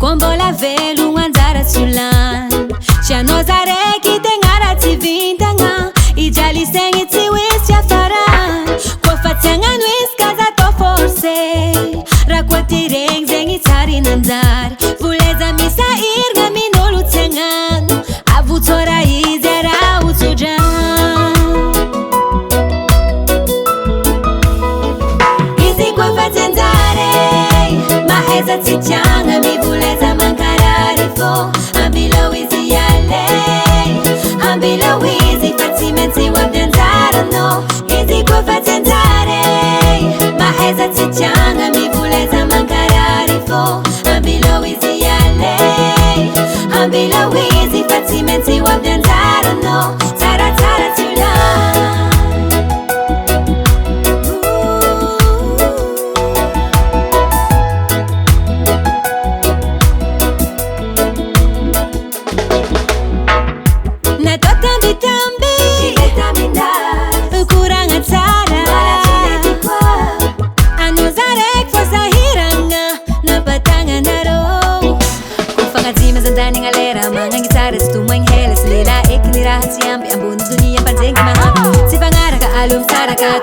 kombola velo anjara tsolany tsy anao zaraiky tegnara tsy vintagna ijaly saigny tsy hoisy afarany kofa tsy agnano izy ka za atao forcé raha koa ty regny zegny tsary nanjary voleza misahiragna minolo tsy agnano avotsora izy araha hotsodrano izy kofa tsy anjary maheza tsy tiagna mivoleza mankarary fô ambilao izy ialay ambilao izy fa tsy maintsy hoavy anjaranao izy kofa tsy anjary maheza tsy tiagna mivoleza mankarary fô ambilao izy ialay ambilao izy fa tsy maintsy hoavy anjaranao tsaratsara tsolany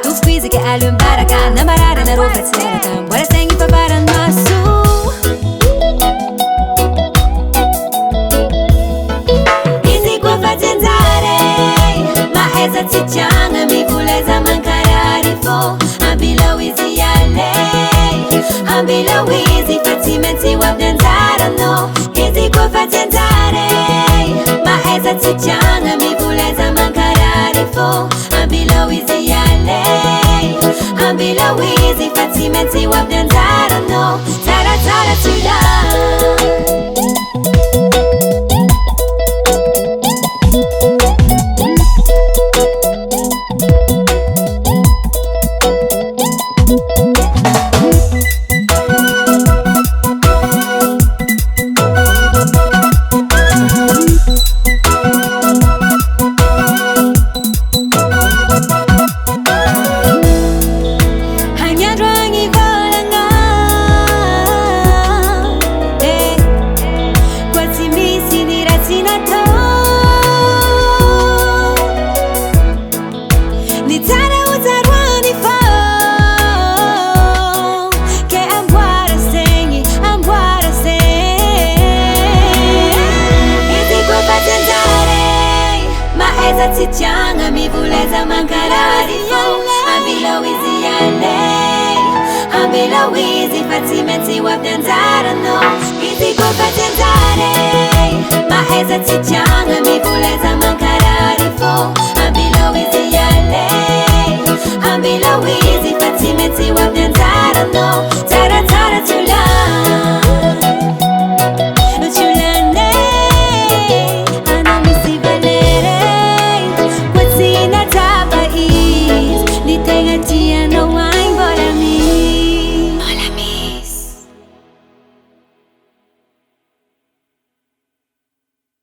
tufizike alum baraka namarara na rofa tseraka mbora sengi paparan masu izi kofa tenzare maheza tsichanga mivuleza mankarari fo ambilau izi yalei ambilau izi fatimensi wabdanzara no izi kofa tenzare maheza tsichanga mivuleza mankarari fo ambilau izi yalei ambilau izi fatimensi wabdanzara no tara tara tsulani Tichanga mivuleza mankarari fo ambilau izi yalei ambilau izi fatimensi wabdanzara no